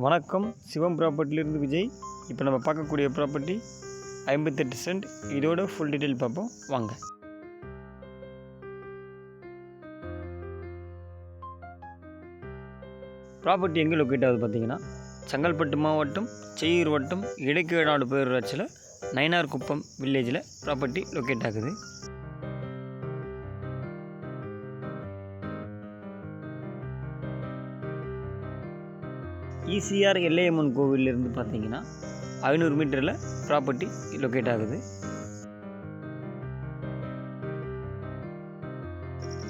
வணக்கம், சிவம் ப்ராப்பர்ட்டிலிருந்து விஜய். இப்போ நம்ம பார்க்கக்கூடிய ப்ராப்பர்ட்டி 58 சென்ட். இதோட ஃபுல் டீட்டெயில் பார்ப்போம் வாங்க. ப்ராப்பர்ட்டி எங்கே லொக்கேட் ஆகுது பார்த்தீங்கன்னா, செங்கல்பட்டு மாவட்டம் செய்யூர் வட்டம் இடைக்கேடாடு பேரூராட்சியில் நயினார் குப்பம் வில்லேஜில் ப்ராப்பர்ட்டி லொக்கேட் ஆகுது. ஈசிஆர் எல்லையம்மன் கோவிலிருந்து பார்த்தீங்கன்னா 500 மீட்டரில் ப்ராப்பர்ட்டி லொக்கேட் ஆகுது.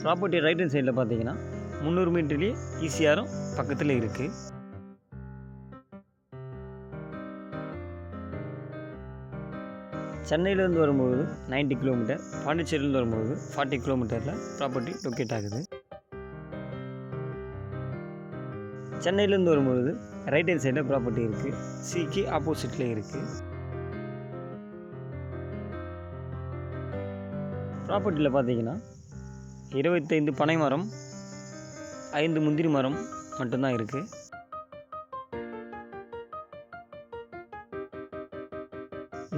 ப்ராப்பர்ட்டி ரைட் ஹேண்ட் சைடில் பார்த்தீங்கன்னா 300 மீட்டர்லேயே ஈசிஆரும் பக்கத்தில் இருக்குது. சென்னையிலேருந்து வரும்போது 90 கிலோமீட்டர், பாண்டிச்சேரியிலேருந்து வரும்போது 40 கிலோமீட்டரில் ப்ராப்பர்ட்டி லொக்கேட் ஆகுது. சென்னையிலேருந்து வரும்போது ரைட் ஹேண்ட் சைடில் ப்ராப்பர்ட்டி இருக்குது, சிக்கு ஆப்போசிட்டில் இருக்குது. ப்ராப்பர்ட்டியில் பார்த்தீங்கன்னா 25 பனை மரம், 5 முந்திரி மரம் மட்டும்தான் இருக்குது.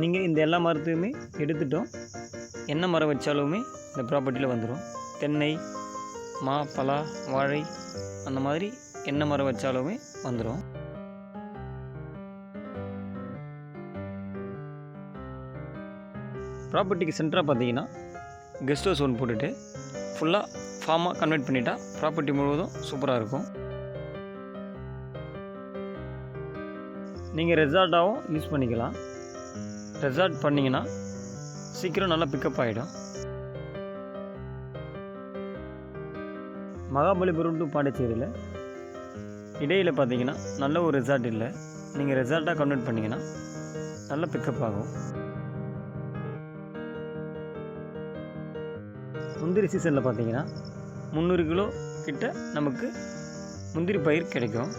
நீங்கள் இந்த எல்லா மரத்தையுமே எடுத்துட்டோம், என்ன மரம் வச்சாலுமே இந்த ப்ராப்பர்ட்டியில் வந்துடும். தென்னை, மா, பலா, வாழை அந்த மாதிரி என்ன மரம் வச்சாலுமே வந்துடும். ப்ராப்பர்ட்டிக்கு சென்டராக பார்த்தீங்கன்னா கெஸ்ட் ஹவுஸ் ஒன்று போட்டுட்டு ஃபுல்லாக ஃபார்மாக கன்வெர்ட் பண்ணிட்டா ப்ராப்பர்ட்டி முழுவதும் சூப்பராக இருக்கும். நீங்கள் ரெசார்ட்டாகவும் யூஸ் பண்ணிக்கலாம். ரெசார்ட் பண்ணிங்கன்னா சீக்கிரம் நல்லா பிக்கப் ஆகிடும். மகாபலிபுரம் டு பாண்டிச்சேரியில் இடையில் பார்த்தீங்கன்னா நல்ல ஒரு ரெசார்ட் இல்லை. நீங்கள் ரெசார்ட்டாக கன்வெர்ட் பண்ணிங்கன்னா நல்ல பிக்கப் ஆகும். முந்திரி சீசனில் பார்த்தீங்கன்னா 300 கிலோ கிட்ட நமக்கு முந்திரி பயிர் கிடைக்கும்.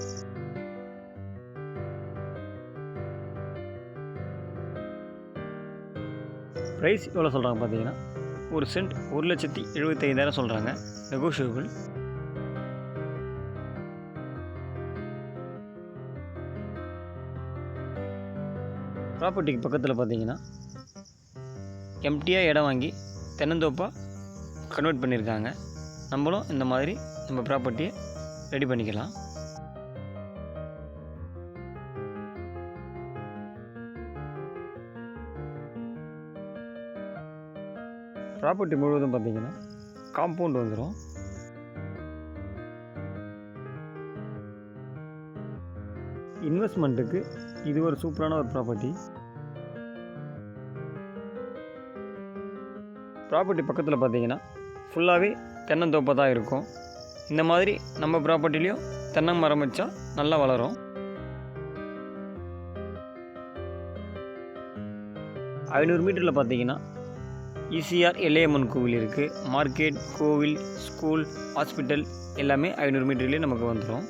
ப்ரைஸ் எவ்வளோ சொல்கிறாங்க பார்த்தீங்கன்னா, ஒரு சென்ட் 1,75,000 சொல்கிறாங்க, நெகோஷியபிள். ப்ராப்பர்ட்டிக்கு பக்கத்தில் பார்த்தீங்கன்னா எம்டியாக இடம் வாங்கி தென்னந்தோப்பாக கன்வெர்ட் பண்ணியிருக்காங்க. நம்மளும் இந்த மாதிரி நம்ம ப்ராப்பர்ட்டியை ரெடி பண்ணிக்கலாம். ப்ராப்பர்ட்டி முழுவதும் பார்த்தீங்கன்னா காம்பவுண்ட் வந்துடும். இன்வெஸ்ட்மெண்ட்டுக்கு இது ஒரு சூப்பரான ஒரு ப்ராப்பர்ட்டி. ப்ராப்பர்ட்டி பக்கத்தில் பார்த்தீங்கன்னா ஃபுல்லாகவே தென்னந்தோப்பாக தான் இருக்கும். இந்த மாதிரி நம்ம ப்ராப்பர்ட்டிலையும் தென்னை மரம் வச்சா நல்லா வளரும். 500 மீட்டரில் பார்த்தீங்கன்னா ஈசிஆர் எல்லையம்மன் கோவில் இருக்குது. மார்க்கெட், கோவில், ஸ்கூல், ஹாஸ்பிட்டல் எல்லாமே 500 மீட்டர்லேயே நமக்கு வந்துடும்.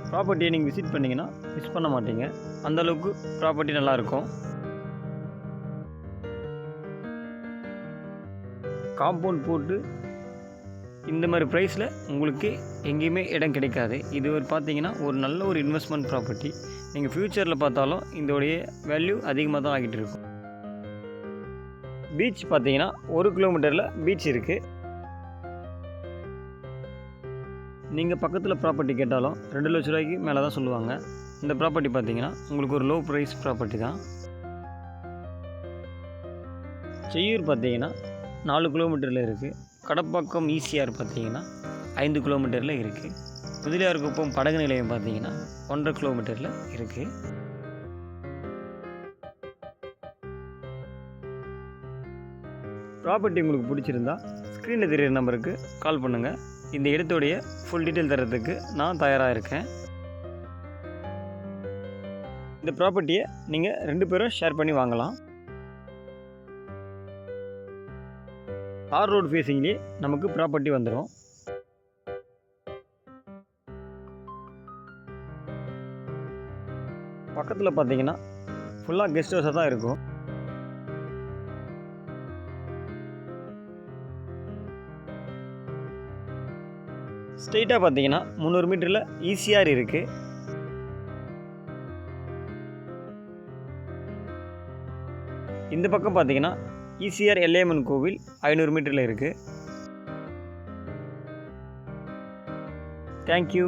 ப்ராப்பர்ட்டியை நீங்கள் விசிட் பண்ணிங்கன்னா மிஸ் பண்ண மாட்டீங்க. அந்தளவுக்கு ப்ராப்பர்ட்டி நல்லாயிருக்கும். காம்பவுண்ட் போட்டு இந்த மாதிரி ப்ரைஸில் உங்களுக்கு எங்கேயுமே இடம் கிடைக்காது. இது ஒரு பார்த்தீங்கன்னா ஒரு நல்ல ஒரு இன்வெஸ்ட்மெண்ட் ப்ராப்பர்ட்டி. நீங்கள் ஃப்யூச்சரில் பார்த்தாலும் இதோடைய வேல்யூ அதிகமாக தான் ஆகிட்டு இருக்கும். பீச் பார்த்தீங்கன்னா 1 கிலோமீட்டரில் பீச் இருக்குது. நீங்கள் பக்கத்தில் ப்ராப்பர்ட்டி கேட்டாலும் 2 லட்ச ரூபாய்க்கு மேலே தான் சொல்லுவாங்க. இந்த ப்ராப்பர்ட்டி பார்த்தீங்கன்னா உங்களுக்கு ஒரு லோ ப்ரைஸ் ப்ராப்பர்ட்டி தான். செய்யூர் பார்த்தீங்கன்னா 4 கிலோமீட்டரில் இருக்குது. கடப்பாக்கம் ஈசிஆர் பார்த்தீங்கன்னா 5 கிலோமீட்டரில் இருக்குது. முதலியார் குப்பம் படகு நிலையம் பார்த்தீங்கன்னா 1.5 கிலோமீட்டரில் இருக்குது. ப்ராப்பர்ட்டி உங்களுக்கு பிடிச்சிருந்தா ஸ்க்ரீனில் தெரியிற நம்பருக்கு கால் பண்ணுங்கள். இந்த இடத்துடைய ஃபுல் டீட்டெயில் தரத்துக்கு நான் தயாராக இருக்கேன். இந்த ப்ராப்பர்ட்டியை நீங்கள் 2 பேரும் ஷேர் பண்ணி வாங்கலாம். தார் ரோடு ஃபேஸிங்லேயே நமக்கு ப்ராப்பர்ட்டி வந்துடும். பக்கத்தில் பார்த்தீங்கன்னா ஃபுல்லாக கெஸ்ட் ஹவுஸாக தான் இருக்கும். ஸ்ட்ரெயிட்டாக பார்த்தீங்கன்னா 300 மீட்டரில் ஈசிஆர் இருக்குது. இந்த பக்கம் பார்த்தீங்கன்னா ஈசிஆர் எல்லையம்மன் கோவில் 500 மீட்டரில் இருக்குது. தேங்க்யூ.